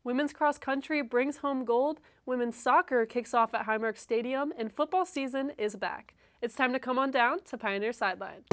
Women's cross country brings home gold, women's soccer kicks off at Highmark Stadium, and football season is back. It's time to come on down to Pioneer Sideline.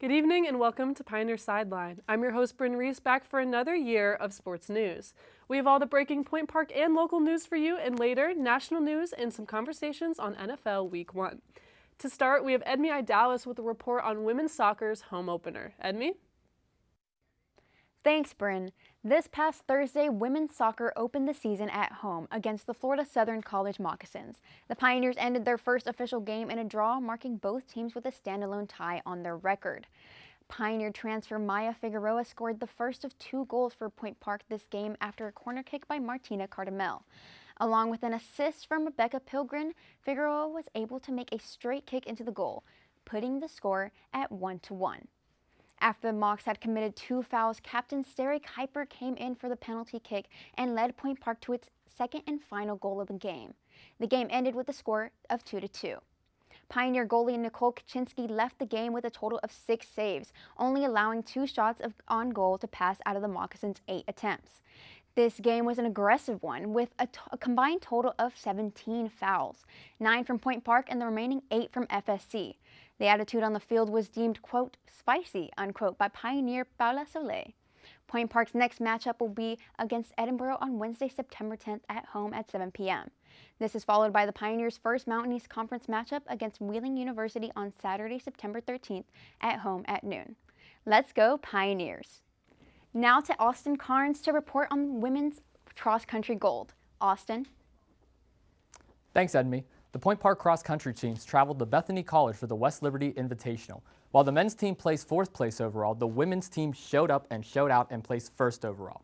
Good evening and welcome to Pioneer Sideline. I'm your host, Bryn Reese, back for another year of sports news. We have all the breaking Point Park and local news for you, and later, national news and some conversations on NFL Week 1. To start, we have Edmi Idalis with a report on women's soccer's home opener. Edmi? Thanks, Bryn. This past Thursday, women's soccer opened the season at home against the Florida Southern College Moccasins. The Pioneers ended their first official game in a draw, marking both teams with a standalone tie on their record. Pioneer transfer Maya Figueroa scored the first of 2 goals for Point Park this game after a corner kick by Martina Cardamel. Along with an assist from Rebecca Pilgrim, Figueroa was able to make a straight kick into the goal, putting the score at 1-1. After the Mocs had committed 2 fouls, Captain Sari Kuiper came in for the penalty kick and led Point Park to its second and final goal of the game. The game ended with a score of 2-2. Pioneer goalie Nicole Kaczynski left the game with a total of 6 saves, only allowing 2 shots on goal to pass out of the Moccasins' 8 attempts. This game was an aggressive one, with a combined total of 17 fouls, 9 from Point Park and the remaining 8 from FSC. The attitude on the field was deemed, quote, spicy, unquote, by Pioneer Paula Soleil. Point Park's next matchup will be against Edinburgh on Wednesday, September 10th at home at 7 p.m. This is followed by the Pioneers' first Mountain East Conference matchup against Wheeling University on Saturday, September 13th at home at noon. Let's go Pioneers! Now to Austin Carnes to report on women's cross-country gold. Austin? Thanks, Edmi. The Point Park cross-country teams traveled to Bethany College for the West Liberty Invitational. While the men's team placed 4th place overall, the women's team showed up and showed out and placed 1st overall.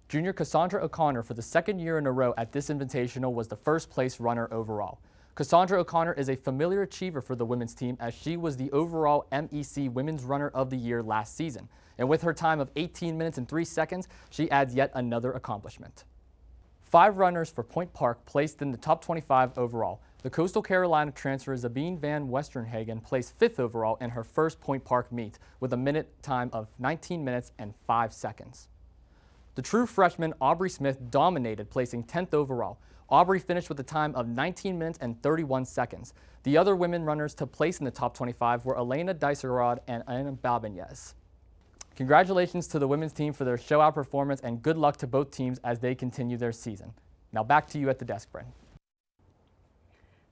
Junior Cassandra O'Connor, for the 2nd year in a row at this invitational, was the 1st place runner overall. Cassandra O'Connor is a familiar achiever for the women's team, as she was the overall MEC Women's Runner of the Year last season. And with her time of 18 minutes and 3 seconds, she adds yet another accomplishment. 5 runners for Point Park placed in the top 25 overall. The Coastal Carolina transfer Zabine Van Westernhagen placed 5th overall in her first Point Park meet with a minute time of 19 minutes and 5 seconds. The true freshman Aubrey Smith dominated, placing 10th overall. Aubrey finished with a time of 19 minutes and 31 seconds. The other women runners to place in the top 25 were Elena Dicerod and Anna Balbanez. Congratulations to the women's team for their show-out performance, and good luck to both teams as they continue their season. Now back to you at the desk, Bryn.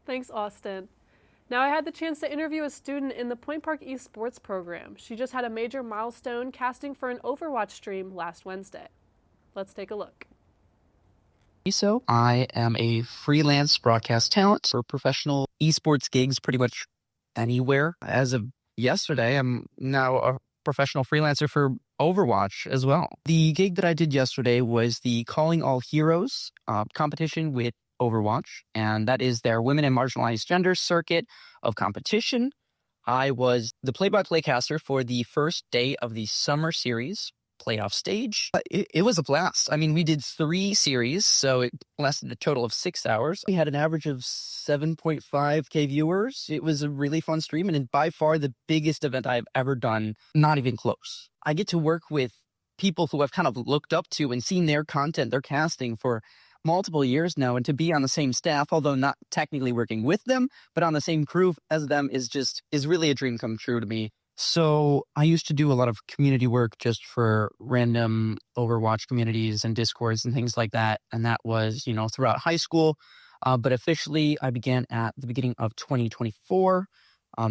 Thanks, Austin. Now I had the chance to interview a student in the Point Park eSports program. She just had a major milestone, casting for an Overwatch stream last Wednesday. Let's take a look. So I am a freelance broadcast talent for professional esports gigs pretty much anywhere. As of yesterday, I'm now a professional freelancer for Overwatch as well. The gig that I did yesterday was the Calling All Heroes competition with Overwatch, and that is their women and marginalized gender circuit of competition. I was the play-by-play caster for the first day of the summer series playoff stage. It was a blast. I mean, we did 3 series, so it lasted a total of 6 hours. We had an average of 7.5K viewers. It was a really fun stream, and by far the biggest event I've ever done, not even close. I get to work with people who I've kind of looked up to and seen their content, their casting for multiple years now, and to be on the same staff, although not technically working with them, but on the same crew as them is really a dream come true to me. So I used to do a lot of community work just for random Overwatch communities and Discords and things like that. And that was, throughout high school. But officially, I began at the beginning of 2024.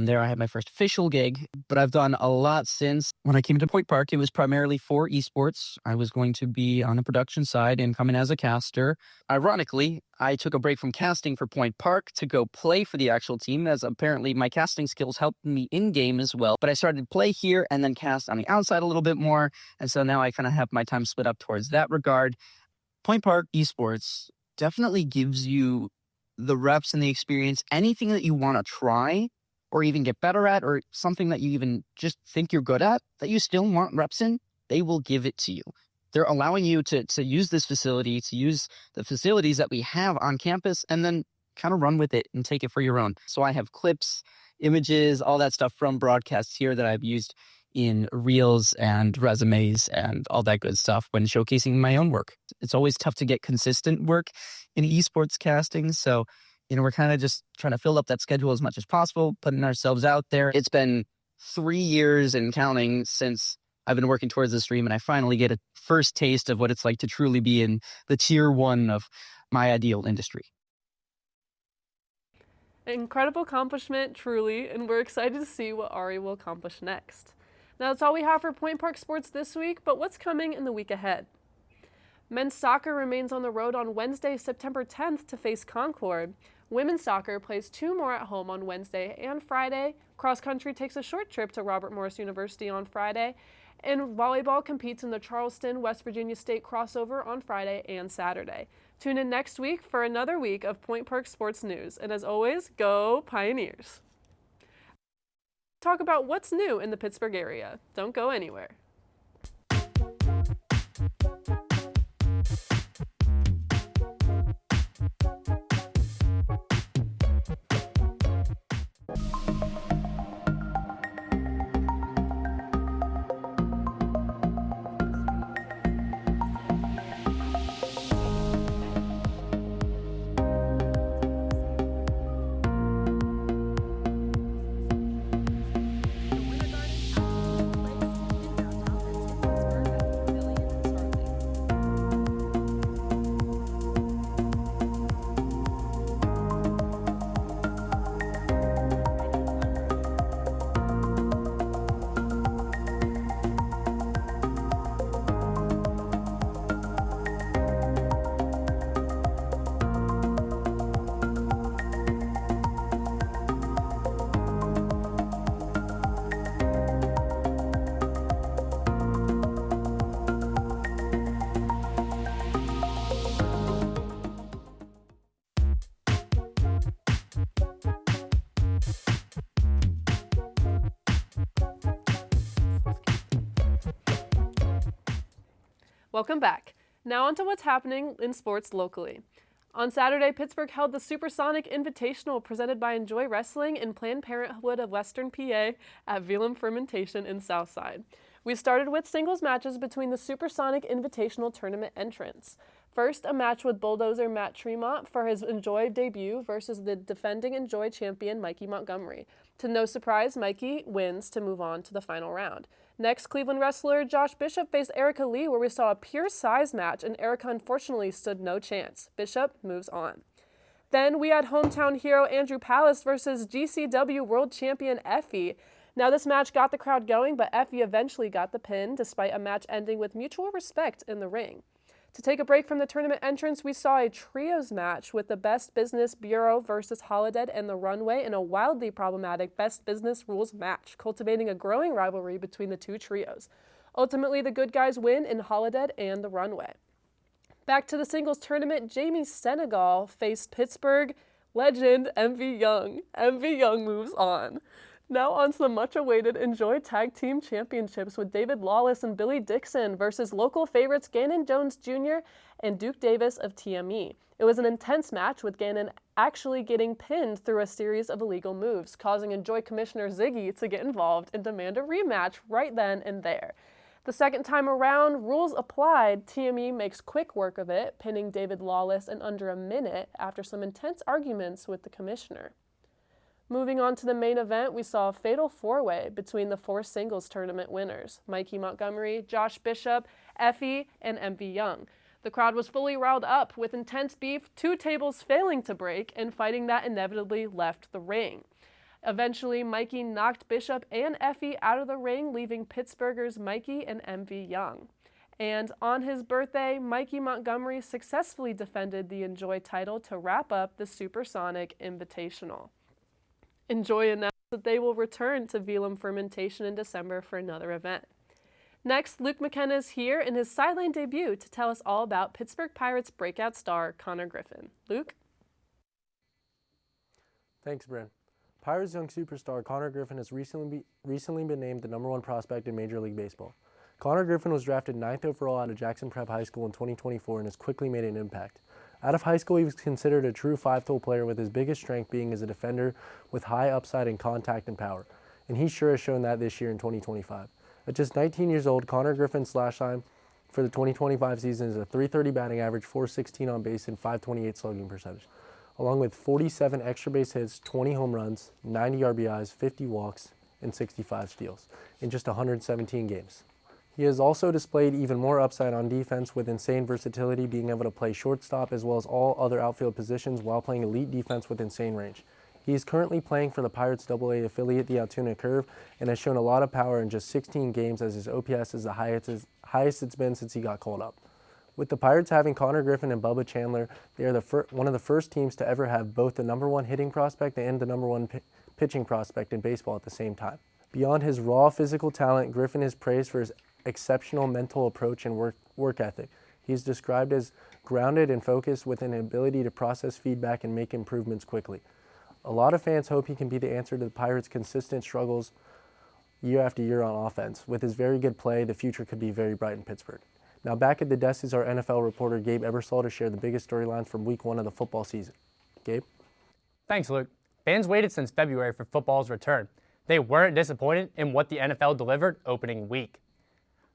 There I had my first official gig, but I've done a lot since. When I came to Point Park, it was primarily for esports. I was going to be on the production side and come in as a caster. Ironically, I took a break from casting for Point Park to go play for the actual team, as apparently my casting skills helped me in-game as well. But I started to play here and then cast on the outside a little bit more, and so now I kind of have my time split up towards that regard. Point Park Esports definitely gives you the reps and the experience, anything that you want to try or even get better at, or something that you even just think you're good at that you still want reps in, they will give it to you. They're allowing you to use this facility, to use the facilities that we have on campus, and then kind of run with it and take it for your own. So I have clips, images, all that stuff from broadcasts here that I've used in reels and resumes and all that good stuff when showcasing my own work. It's always tough to get consistent work in esports casting. So, we're kind of just trying to fill up that schedule as much as possible, putting ourselves out there. It's been 3 years and counting since I've been working towards this dream, and I finally get a first taste of what it's like to truly be in the tier 1 of my ideal industry. Incredible accomplishment, truly, and we're excited to see what Ari will accomplish next. Now, that's all we have for Point Park Sports this week, but what's coming in the week ahead? Men's soccer remains on the road on Wednesday, September 10th to face Concord. Women's soccer plays 2 more at home on Wednesday and Friday. Cross country takes a short trip to Robert Morris University on Friday. And volleyball competes in the Charleston, West Virginia State crossover on Friday and Saturday. Tune in next week for another week of Point Park Sports News. And as always, go Pioneers! Talk about what's new in the Pittsburgh area. Don't go anywhere. Welcome back. Now on to what's happening in sports locally. On Saturday, Pittsburgh held the Supersonic Invitational presented by Enjoy Wrestling in Planned Parenthood of Western PA at Velam Fermentation in Southside. We started with singles matches between the Supersonic Invitational tournament entrants. First, a match with Bulldozer Matt Tremont for his Enjoy debut versus the defending Enjoy champion Mikey Montgomery. To no surprise, Mikey wins to move on to the final round. Next, Cleveland wrestler Josh Bishop faced Erica Lee, where we saw a pure size match, and Erica unfortunately stood no chance. Bishop moves on. Then we had hometown hero Andrew Palace versus GCW world champion Effie. Now this match got the crowd going, but Effie eventually got the pin, despite a match ending with mutual respect in the ring. To take a break from the tournament entrance, we saw a trios match with the Best Business Bureau versus Holiday and the Runway in a wildly problematic Best Business Rules match, cultivating a growing rivalry between the two trios. Ultimately, the good guys win in Holiday and the Runway. Back to the singles tournament, Jamie Senegal faced Pittsburgh legend MV Young. MV Young moves on. Now on to the much-awaited Enjoy Tag Team Championships with David Lawless and Billy Dixon versus local favorites Gannon Jones Jr. and Duke Davis of TME. It was an intense match with Gannon actually getting pinned through a series of illegal moves, causing Enjoy Commissioner Ziggy to get involved and demand a rematch right then and there. The second time around, rules applied, TME makes quick work of it, pinning David Lawless in under a minute after some intense arguments with the commissioner. Moving on to the main event, we saw a fatal four-way between the 4 singles tournament winners, Mikey Montgomery, Josh Bishop, Effie, and MV Young. The crowd was fully riled up with intense beef, 2 tables failing to break, and fighting that inevitably left the ring. Eventually, Mikey knocked Bishop and Effie out of the ring, leaving Pittsburghers Mikey and MV Young. And on his birthday, Mikey Montgomery successfully defended the Enjoy title to wrap up the Supersonic Invitational. Enjoy announced that they will return to Velam Fermentation in December for another event. Next, Luke McKenna is here in his Sideline debut to tell us all about Pittsburgh Pirates breakout star Connor Griffin. Luke? Thanks, Bryn. Pirates young superstar Connor Griffin has recently been named the #1 prospect in Major League Baseball. Connor Griffin was drafted 9th overall out of Jackson Prep High School in 2024 and has quickly made an impact. Out of high school, he was considered a true five-tool player, with his biggest strength being as a defender with high upside in contact and power, and he sure has shown that this year in 2025. At just 19 years old, Connor Griffin's slash line for the 2025 season is a .330 batting average, .416 on base, and .528 slugging percentage, along with 47 extra base hits, 20 home runs, 90 RBIs, 50 walks, and 65 steals in just 117 games. He has also displayed even more upside on defense, with insane versatility, being able to play shortstop as well as all other outfield positions while playing elite defense with insane range. He is currently playing for the Pirates AA affiliate, the Altoona Curve, and has shown a lot of power in just 16 games, as his OPS is the highest it's been since he got called up. With the Pirates having Connor Griffin and Bubba Chandler, they are one of the first teams to ever have both the #1 hitting prospect and the #1 pitching prospect in baseball at the same time. Beyond his raw physical talent, Griffin is praised for his exceptional mental approach and work ethic. He is described as grounded and focused, with an ability to process feedback and make improvements quickly. A lot of fans hope he can be the answer to the Pirates' consistent struggles year after year on offense. With his very good play, the future could be very bright in Pittsburgh. Now back at the desk is our NFL reporter Gabe Ebersol to share the biggest storylines from Week 1 of the football season. Gabe? Thanks, Luke. Fans waited since February for football's return. They weren't disappointed in what the NFL delivered opening week.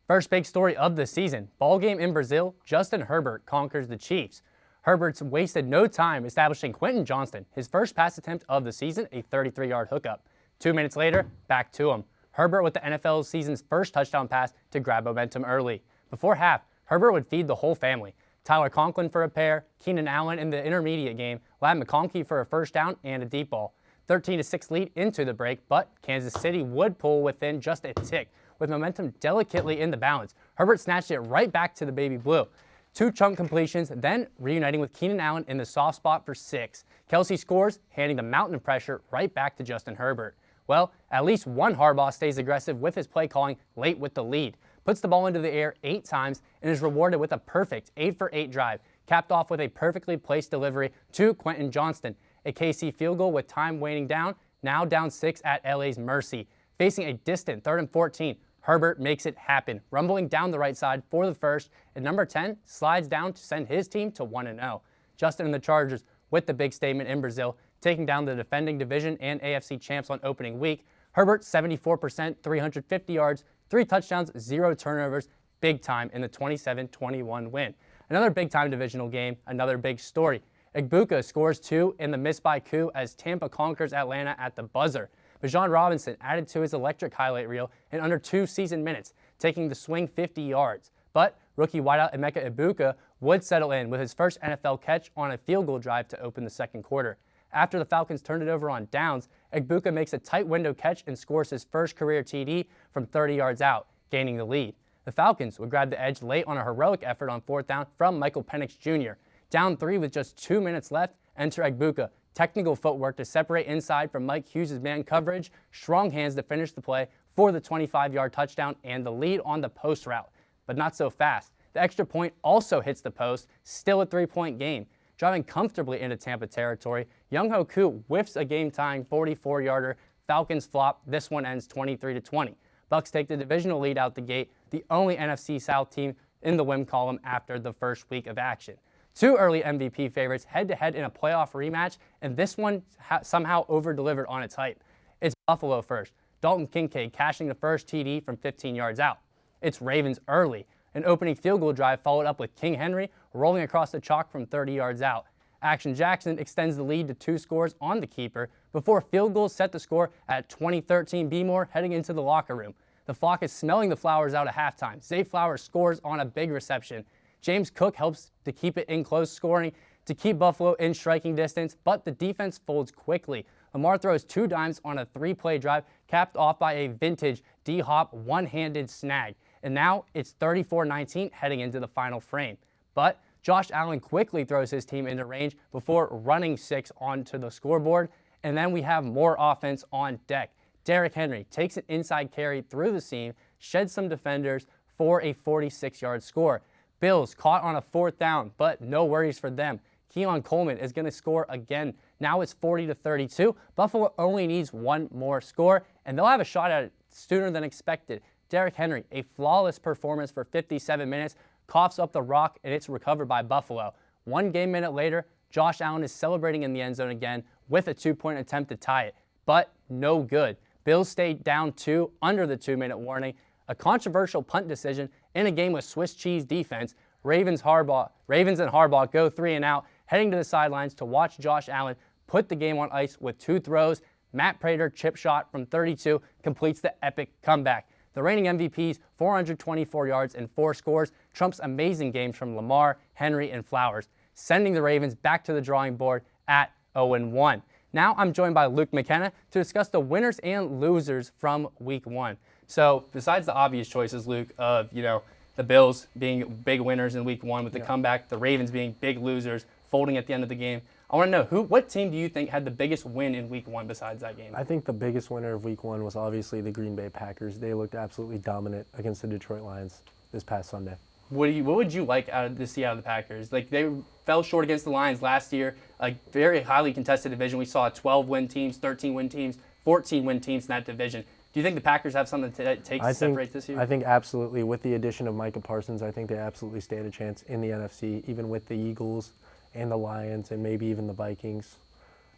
First big story of the season, ball game in Brazil, Justin Herbert conquers the Chiefs. Herbert's wasted no time establishing Quentin Johnston, his first pass attempt of the season, a 33-yard hookup. 2 minutes later, back to him. Herbert with the NFL season's first touchdown pass to grab momentum early. Before half, Herbert would feed the whole family. Tyler Conklin for a pair, Keenan Allen in the intermediate game, Ladd McConkey for a first down and a deep ball. 13-6 lead into the break, but Kansas City would pull within just a tick. With momentum delicately in the balance, Herbert snatched it right back to the baby blue. 2 chunk completions, then reuniting with Keenan Allen in the soft spot for 6. Kelsey scores, handing the mountain of pressure right back to Justin Herbert. Well, at least one Harbaugh stays aggressive with his play calling late with the lead, puts the ball into the air 8 times, and is rewarded with a perfect 8-for-8 drive, capped off with a perfectly placed delivery to Quentin Johnston. A KC field goal with time waning down, now down 6 at LA's mercy. Facing a distant 3rd and 14, Herbert makes it happen, rumbling down the right side for the first, and number 10 slides down to send his team to 1-0. Justin and the Chargers with the big statement in Brazil, taking down the defending division and AFC champs on opening week. Herbert, 74%, 350 yards, 3 touchdowns, 0 turnovers, big time in the 27-21 win. Another big-time divisional game, another big story. Igbuka scores 2 in the miss by coup as Tampa conquers Atlanta at the buzzer. Bijan Robinson added to his electric highlight reel in under 2 season minutes, taking the swing 50 yards. But rookie wideout Emeka Igbuka would settle in with his first NFL catch on a field goal drive to open the second quarter. After the Falcons turned it over on downs, Igbuka makes a tight window catch and scores his first career TD from 30 yards out, gaining the lead. The Falcons would grab the edge late on a heroic effort on 4th down from Michael Penix Jr. Down 3 with just 2 minutes left, enter Igbuka. Technical footwork to separate inside from Mike Hughes' man coverage, strong hands to finish the play for the 25-yard touchdown and the lead on the post route. But not so fast. The extra point also hits the post, still a 3-point game. Driving comfortably into Tampa territory, Younghoe Koo whiffs a game-tying 44-yarder. Falcons flop. This one ends 23-20. Bucks take the divisional lead out the gate, the only NFC South team in the win column after the first week of action. 2 early MVP favorites head-to-head in a playoff rematch, and this one somehow over-delivered on its hype. It's Buffalo first, Dalton Kincaid cashing the first TD from 15 yards out. It's Ravens early, an opening field goal drive followed up with King Henry rolling across the chalk from 30 yards out. Action Jackson extends the lead to 2 scores on the keeper before field goals set the score at 20-13 B-More heading into the locker room. The flock is smelling the flowers out at halftime. Zay Flowers scores on a big reception. James Cook helps to keep it in close scoring to keep Buffalo in striking distance, but the defense folds quickly. Lamar throws 2 dimes on a 3-play drive, capped off by a vintage D-Hop one-handed snag. And now it's 34-19 heading into the final frame. But Josh Allen quickly throws his team into range before running 6 onto the scoreboard. And then we have more offense on deck. Derrick Henry takes an inside carry through the seam, shed some defenders for a 46-yard score. Bills caught on a 4th down, but no worries for them. Keon Coleman is going to score again. Now it's 40-32. Buffalo only needs one more score, and they'll have a shot at it sooner than expected. Derrick Henry, a flawless performance for 57 minutes, coughs up the rock, and it's recovered by Buffalo. 1 game minute later, Josh Allen is celebrating in the end zone again with a 2-point attempt to tie it, but no good. Bills stayed down 2 under the 2-minute warning. A controversial punt decision in a game with Swiss cheese defense. Ravens and Harbaugh go 3 and out, heading to the sidelines to watch Josh Allen put the game on ice with 2 throws. Matt Prater, chip shot from 32, completes the epic comeback. The reigning MVP's 424 yards and 4 scores trumps amazing games from Lamar, Henry, and Flowers, sending the Ravens back to the drawing board at 0-1. Now I'm joined by Luke McKenna to discuss the winners and losers from Week 1. So besides the obvious choices, Luke, of the Bills being big winners in Week 1 with the comeback, the Ravens being big losers, folding at the end of the game, I want to know what team do you think had the biggest win in Week 1 besides that game? I think the biggest winner of Week 1 was obviously the Green Bay Packers. They looked absolutely dominant against the Detroit Lions this past Sunday. What would you like to see out of the Packers? Like, they fell short against the Lions last year, a very highly contested division. We saw 12-win teams, 13-win teams, 14-win teams in that division. Do you think the Packers have something to take to separate this year? I think absolutely. With the addition of Micah Parsons, I think they absolutely stand a chance in the NFC, even with the Eagles and the Lions and maybe even the Vikings.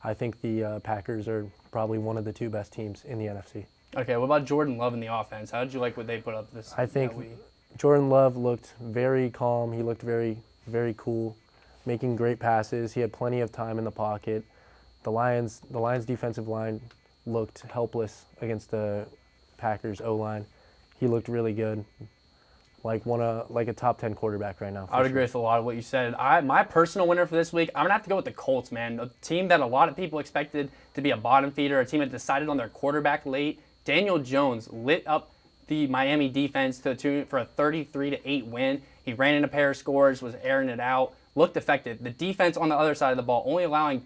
I think the Packers are probably one of the 2 best teams in the NFC. Okay, what about Jordan Love in the offense? How did you like what they put up this I think week? Jordan Love looked very calm. He looked very, very cool, making great passes. He had plenty of time in the pocket. The Lions defensive line looked helpless against the Packers O-line. He looked really good, like a top 10 quarterback right now. I would agree with a lot of what you said. My personal winner for this week, I'm going to have to go with the Colts, man. A team that a lot of people expected to be a bottom feeder, a team that decided on their quarterback late. Daniel Jones lit up the Miami defense for a 33-8 win. He ran in a pair of scores, was airing it out, looked effective. The defense on the other side of the ball only allowing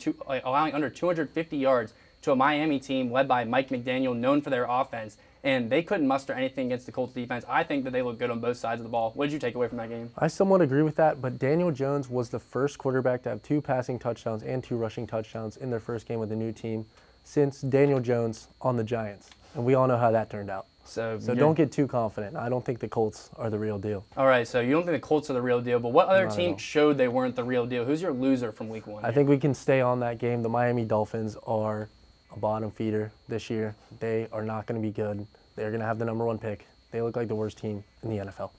under 250 yards to a Miami team led by Mike McDaniel, known for their offense, and they couldn't muster anything against the Colts defense. I think that they look good on both sides of the ball. What did you take away from that game? I somewhat agree with that, but Daniel Jones was the first quarterback to have 2 passing touchdowns and 2 rushing touchdowns in their first game with the new team since Daniel Jones on the Giants, and we all know how that turned out. So don't get too confident. I don't think the Colts are the real deal. All right, so you don't think the Colts are the real deal, but what other team showed they weren't the real deal? Who's your loser from Week 1? I think we can stay on that game. The Miami Dolphins are a bottom feeder this year. They are not going to be good. They're going to have the number 1 pick. They look like the worst team in the NFL.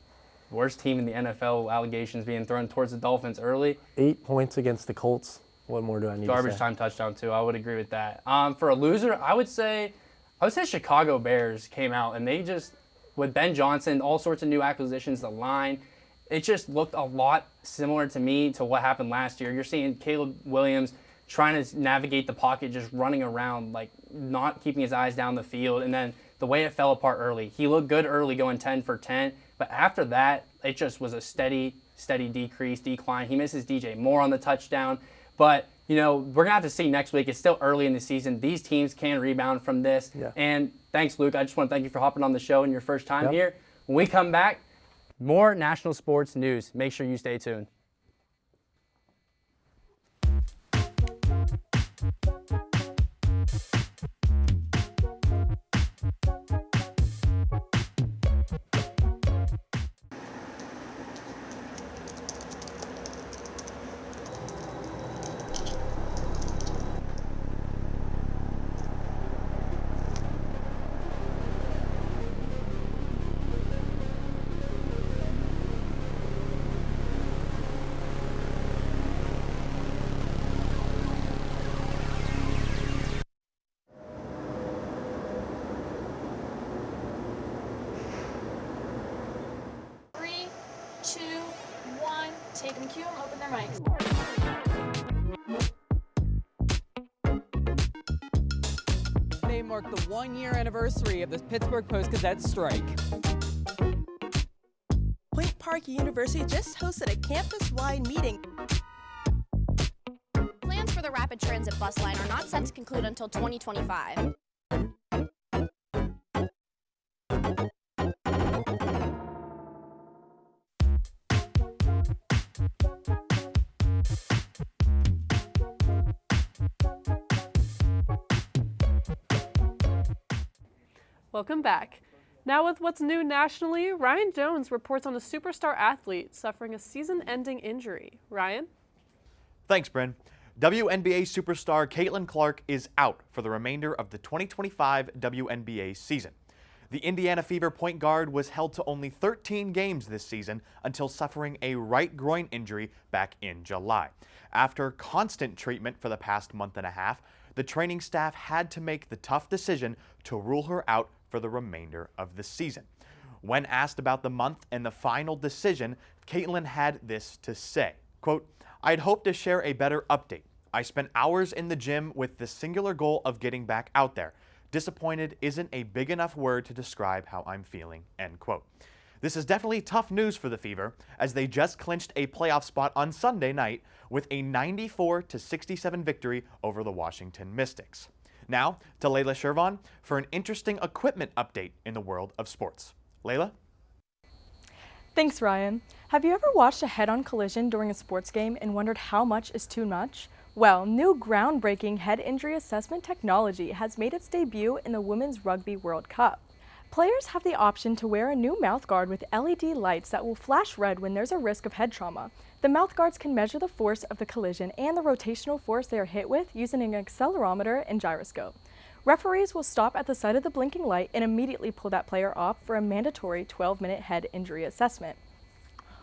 Worst team in the NFL, allegations being thrown towards the Dolphins early. 8 points against the Colts. What more do I need to say? Garbage time touchdown, too. I would agree with that. For a loser, I would say Chicago Bears came out, and they just, with Ben Johnson, all sorts of new acquisitions, the line, it just looked a lot similar to me to what happened last year. You're seeing Caleb Williams trying to navigate the pocket, just running around, like not keeping his eyes down the field. And then the way it fell apart early, he looked good early going 10 for 10. But after that, it just was a steady decline. He misses DJ Moore on the touchdown. But, we're going to have to see next week. It's still early in the season. These teams can rebound from this. Yeah. And thanks, Luke. I just want to thank you for hopping on the show in your first time here. When we come back, more national sports news. Make sure you stay tuned. Take them, cue them, open their mics. They mark the 1-year anniversary of the Pittsburgh Post-Gazette strike. Point Park University just hosted a campus-wide meeting. Plans for the rapid transit bus line are not set to conclude until 2025. Welcome back. Now with what's new nationally, Ryan Jones reports on a superstar athlete suffering a season-ending injury. Ryan? Thanks, Bryn. WNBA superstar Caitlin Clark is out for the remainder of the 2025 WNBA season. The Indiana Fever point guard was held to only 13 games this season until suffering a right groin injury back in July. After constant treatment for the past month and a half, the training staff had to make the tough decision to rule her out for the remainder of the season. When asked about the month and the final decision, Caitlin had this to say, quote, "I'd hoped to share a better update. I spent hours in the gym with the singular goal of getting back out there. Disappointed isn't a big enough word to describe how I'm feeling," end quote. This is definitely tough news for the Fever, as they just clinched a playoff spot on Sunday night with a 94-67 victory over the Washington Mystics. Now to Layla Shervan for an interesting equipment update in the world of sports. Layla? Thanks, Ryan. Have you ever watched a head-on collision during a sports game and wondered how much is too much? Well, new groundbreaking head injury assessment technology has made its debut in the Women's Rugby World Cup. Players have the option to wear a new mouthguard with LED lights that will flash red when there's a risk of head trauma. The mouthguards can measure the force of the collision and the rotational force they are hit with using an accelerometer and gyroscope. Referees will stop at the sight of the blinking light and immediately pull that player off for a mandatory 12-minute head injury assessment.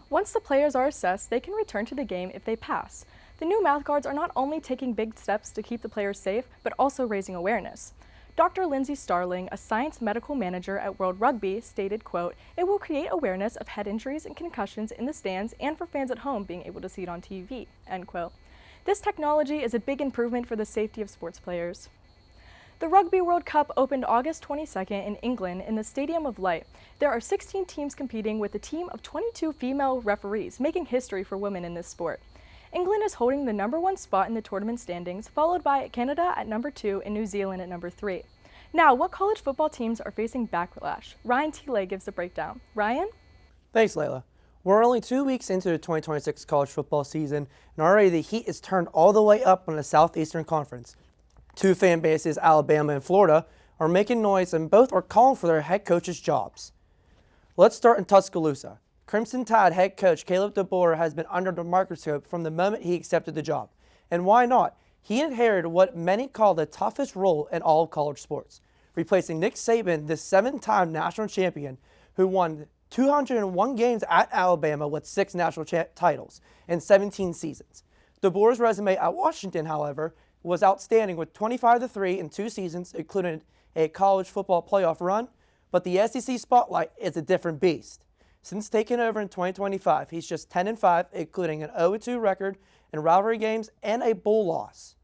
Once the players are assessed, they can return to the game if they pass. The new mouthguards are not only taking big steps to keep the players safe, but also raising awareness. Dr. Lindsay Starling, a science medical manager at World Rugby, stated, quote, "It will create awareness of head injuries and concussions in the stands and for fans at home being able to see it on TV," end quote. This technology is a big improvement for the safety of sports players. The Rugby World Cup opened August 22nd in England in the Stadium of Light. There are 16 teams competing with a team of 22 female referees, making history for women in this sport. England is holding the #1 spot in the tournament standings, followed by Canada at #2 and New Zealand at #3. Now, what college football teams are facing backlash? Ryan Tile gives the breakdown. Ryan? Thanks, Layla. We're only 2 weeks into the 2026 college football season, and already the heat is turned all the way up on the Southeastern Conference. Two fan bases, Alabama and Florida, are making noise, and both are calling for their head coaches' jobs. Let's start in Tuscaloosa. Crimson Tide head coach Caleb DeBoer has been under the microscope from the moment he accepted the job. And why not? He inherited what many call the toughest role in all of college sports, replacing Nick Saban, the 7-time national champion who won 201 games at Alabama with 6 national titles in 17 seasons. DeBoer's resume at Washington, however, was outstanding with 25-3 in 2 seasons, including a college football playoff run, but the SEC spotlight is a different beast. Since taking over in 2025, he's just 10-5, including an 0-2 record in rivalry games and a bowl loss.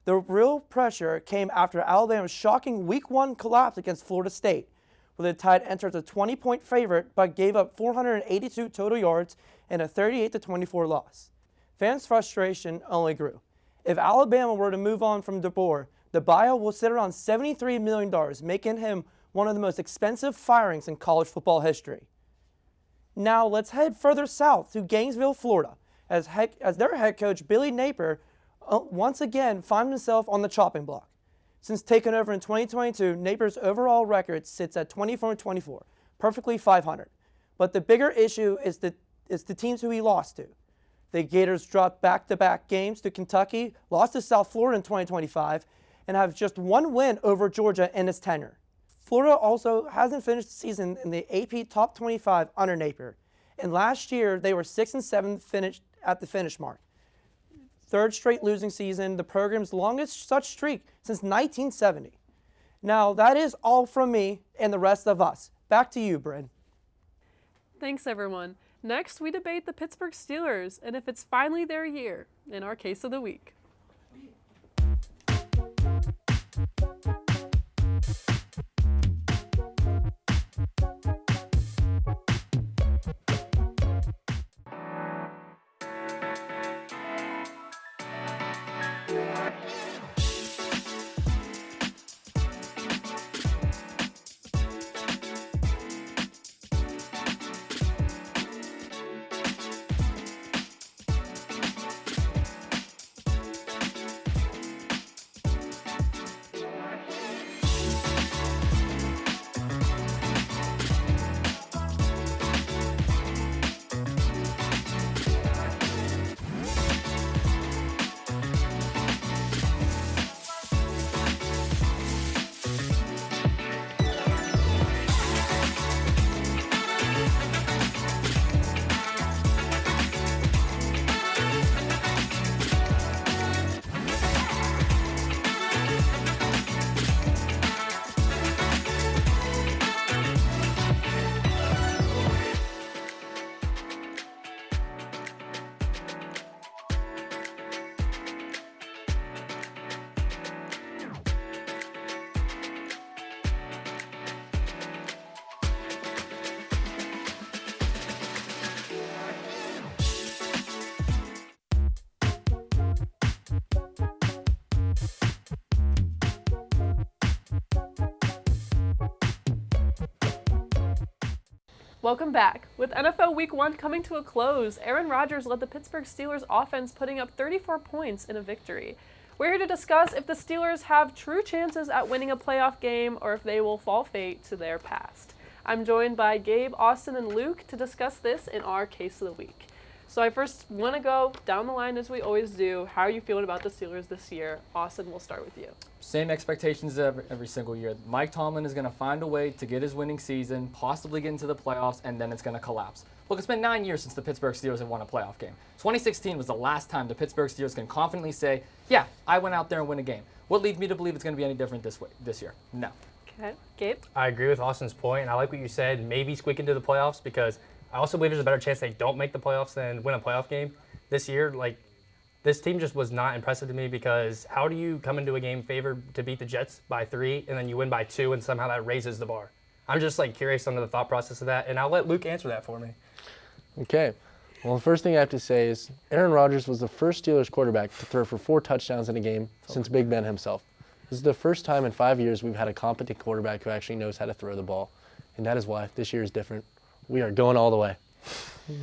The real pressure came after Alabama's shocking Week 1 collapse against Florida State, where the Tide entered a 20-point favorite but gave up 482 total yards and a 38-24 loss. Fans' frustration only grew. If Alabama were to move on from DeBoer, the buyout will sit around $73 million, making him one of the most expensive firings in college football history. Now let's head further south to Gainesville, Florida, as their head coach Billy Napier once again finds himself on the chopping block. Since taking over in 2022, Napier's overall record sits at 24-24, perfectly 500. But the bigger issue is the teams who he lost to. The Gators dropped back-to-back games to Kentucky, lost to South Florida in 2025, and have just one win over Georgia in his tenure. Florida also hasn't finished the season in the AP Top 25 under Napier, and last year they were 6-7 finished at the finish mark. Third straight losing season, the program's longest such streak since 1970. Now that is all from me and the rest of us. Back to you, Bryn. Thanks, everyone. Next, we debate the Pittsburgh Steelers and if it's finally their year in our Case of the Week. Welcome back. With NFL Week 1 coming to a close, Aaron Rodgers led the Pittsburgh Steelers offense, putting up 34 points in a victory. We're here to discuss if the Steelers have true chances at winning a playoff game or if they will fall fate to their past. I'm joined by Gabe, Austin, and Luke to discuss this in our Case of the Week. So I first want to go down the line as we always do. How are you feeling about the Steelers this year? Austin, we'll start with you. Same expectations every single year. Mike Tomlin is going to find a way to get his winning season, possibly get into the playoffs, and then it's going to collapse. Look, it's been 9 years since the Pittsburgh Steelers have won a playoff game. 2016 was the last time the Pittsburgh Steelers can confidently say, yeah, I went out there and win a game. What leads me to believe it's going to be any different this year? No. Okay. Gabe? I agree with Austin's point, and I like what you said, maybe squeak into the playoffs, because I also believe there's a better chance they don't make the playoffs than win a playoff game this year. Like, this team just was not impressive to me, because how do you come into a game favored to beat the Jets by 3 and then you win by 2 and somehow that raises the bar? I'm just curious under the thought process of that, and I'll let Luke answer that for me. Okay. Well, the first thing I have to say is Aaron Rodgers was the first Steelers quarterback to throw for 4 touchdowns in a game since Big Ben himself. This is the first time in 5 years we've had a competent quarterback who actually knows how to throw the ball, and that is why this year is different. We are going all the way.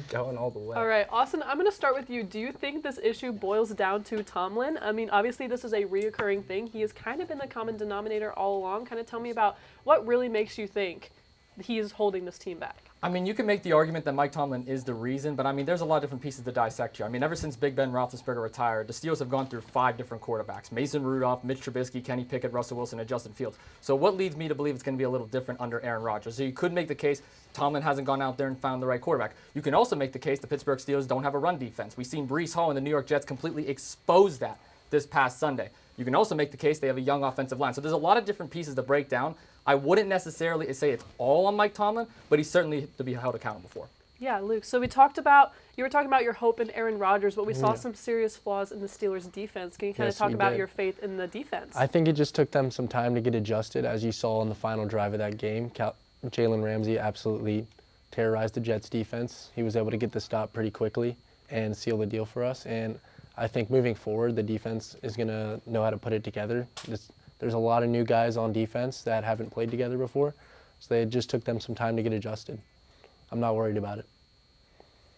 Going all the way. All right, Austin, I'm going to start with you. Do you think this issue boils down to Tomlin? I mean, obviously this is a reoccurring thing. He has kind of been the common denominator all along. Kind of tell me about what really makes you think he is holding this team back. I mean, you can make the argument that Mike Tomlin is the reason, but I mean, there's a lot of different pieces to dissect here. I mean, ever since Big Ben Roethlisberger retired, the Steelers have gone through 5 different quarterbacks: Mason Rudolph, Mitch Trubisky, Kenny Pickett, Russell Wilson, and Justin Fields. So what leads me to believe it's going to be a little different under Aaron Rodgers? So you could make the case Tomlin hasn't gone out there and found the right quarterback. You can also make the case the Pittsburgh Steelers don't have a run defense. We've seen Breece Hall and the New York Jets completely expose that this past Sunday. You can also make the case they have a young offensive line. So there's a lot of different pieces to break down. I wouldn't necessarily say it's all on Mike Tomlin, but he's certainly to be held accountable for. Yeah, Luke. So you were talking about your hope in Aaron Rodgers, but we saw some serious flaws in the Steelers' defense. Can you kind of talk about your faith in the defense? I think it just took them some time to get adjusted. As you saw in the final drive of that game, Jalen Ramsey absolutely terrorized the Jets' defense. He was able to get the stop pretty quickly and seal the deal for us. And I think moving forward, the defense is going to know how to put it together. There's a lot of new guys on defense that haven't played together before, so it just took them some time to get adjusted. I'm not worried about it.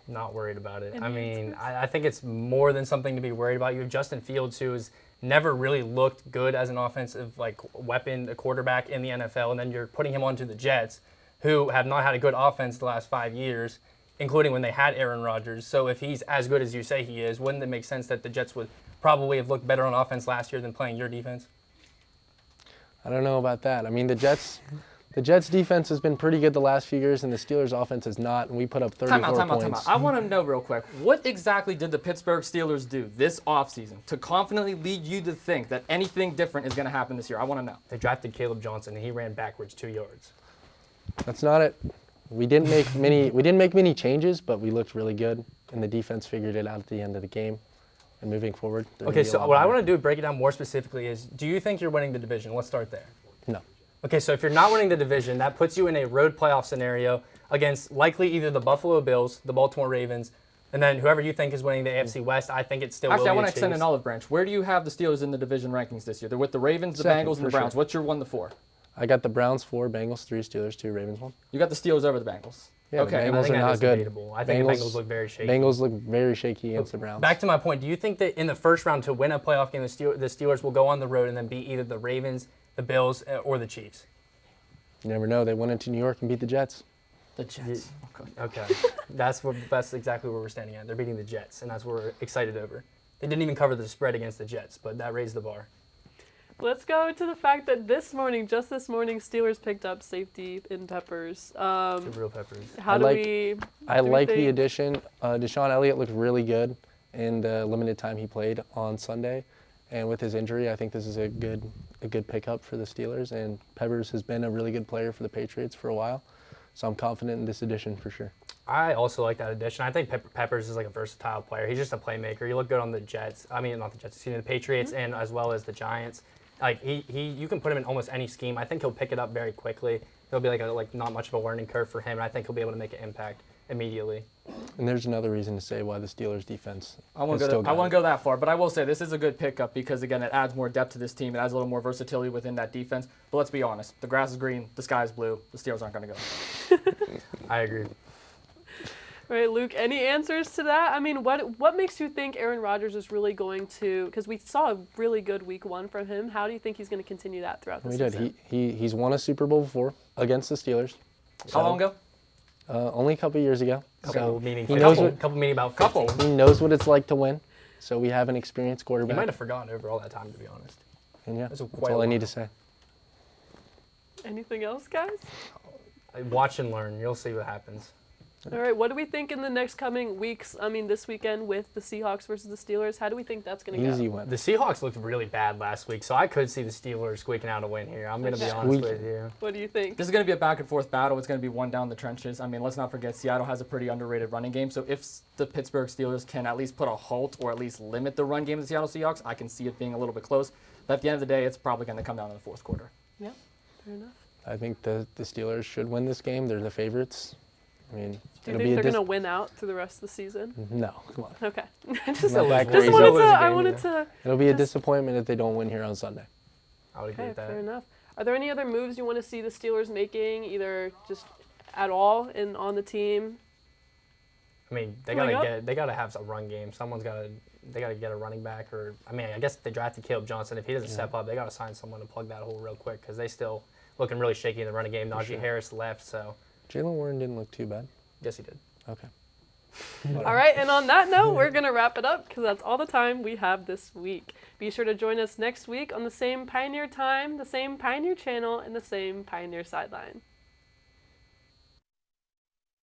Not worried about it. I mean, I think it's more than something to be worried about. You have Justin Fields, who has never really looked good as an offensive weapon, a quarterback in the NFL, and then you're putting him onto the Jets, who have not had a good offense the last 5 years, including when they had Aaron Rodgers. So if he's as good as you say he is, wouldn't it make sense that the Jets would probably have looked better on offense last year than playing your defense? I don't know about that. I mean, the Jets' defense has been pretty good the last few years, and the Steelers' offense has not, and we put up 34 points. Time out. I want to know real quick, what exactly did the Pittsburgh Steelers do this offseason to confidently lead you to think that anything different is going to happen this year? I want to know. They drafted Caleb Johnson, and he ran backwards 2 yards. That's not it. We didn't make many changes, but we looked really good, and the defense figured it out at the end of the game. And moving forward, okay, so what I want to do, break it down more specifically, is do you think you're winning the division? Let's start there. No. Okay, so if you're not winning the division, that puts you in a road playoff scenario against likely either the Buffalo Bills, the Baltimore Ravens, and then whoever you think is winning the AFC West. I think it's still Actually, I want to extend an olive branch. Where do you have the Steelers in the division rankings this year? They're with the Ravens, the Bengals, and the Browns. Sure. What's your 1 to 4? I got the Browns 4, Bengals 3, Steelers 2, Ravens 1. You got the Steelers over the Bengals. Yeah, okay. The Bengals are not good. I think the Bengals look very shaky. Bengals look very shaky against the Browns. Back to my point, do you think that in the first round to win a playoff game, the Steelers will go on the road and then beat either the Ravens, the Bills, or the Chiefs? You never know. They went into New York and beat the Jets. The Jets. Okay. That's exactly where we're standing at. They're beating the Jets, and that's what we're excited over. They didn't even cover the spread against the Jets, but that raised the bar. Let's go to the fact that just this morning, Steelers picked up safety in Peppers. The real Peppers. I like the addition. Deshaun Elliott looked really good in the limited time he played on Sunday. And with his injury, I think this is a good pickup for the Steelers. And Peppers has been a really good player for the Patriots for a while. So I'm confident in this addition for sure. I also like that addition. I think Peppers is like a versatile player. He's just a playmaker. He looked good on the Jets. I mean, not the Jets, the Patriots, and as well as the Giants. Like you can put him in almost any scheme. I think he'll pick it up very quickly. There'll be like not much of a learning curve for him, and I think he'll be able to make an impact immediately. And there's another reason to say why the Steelers defense. I won't go that far, but I will say this is a good pickup because, again, it adds more depth to this team. It adds a little more versatility within that defense. But let's be honest. The grass is green. The sky is blue. The Steelers aren't going to go. I agree. All right, Luke, any answers to that? I mean, what makes you think Aaron Rodgers is really going to, because we saw a really good week 1 from him, how do you think he's going to continue that throughout the season? He's won a Super Bowl before against the Steelers. How long ago? Only a couple years ago. Couple He knows what it's like to win. So we have an experienced quarterback. He might have forgotten over all that time, to be honest. And that's all I need to say. Anything else, guys? Watch and learn. You'll see what happens. All right, what do we think in the next coming weeks? I mean, this weekend with the Seahawks versus the Steelers, how do we think that's going to go? Easy win. The Seahawks looked really bad last week, so I could see the Steelers squeaking out a win here. I'm going to be honest with you. What do you think? This is going to be a back-and-forth battle. It's going to be one down the trenches. I mean, let's not forget, Seattle has a pretty underrated running game, so if the Pittsburgh Steelers can at least put a halt or at least limit the run game of the Seattle Seahawks, I can see it being a little bit close. But at the end of the day, it's probably going to come down to the fourth quarter. Yeah, fair enough. I think the Steelers should win this game. They're the favorites. I mean, do you think they're going to win out through the rest of the season? No, come on. Okay. It'll be a disappointment if they don't win here on Sunday. I would agree with that. Fair enough. Are there any other moves you want to see the Steelers making, either just at all on the team? I mean, they gotta have a run game. They gotta get a running back, or I mean, I guess if they drafted Caleb Johnson, if he doesn't step up, they gotta sign someone to plug that hole real quick because they still looking really shaky in the running game. Najee Harris left, so. Jalen Warren didn't look too bad. Yes, he did. Okay. All right, and on that note, we're going to wrap it up because that's all the time we have this week. Be sure to join us next week on the same Pioneer time, the same Pioneer channel, and the same Pioneer Sideline.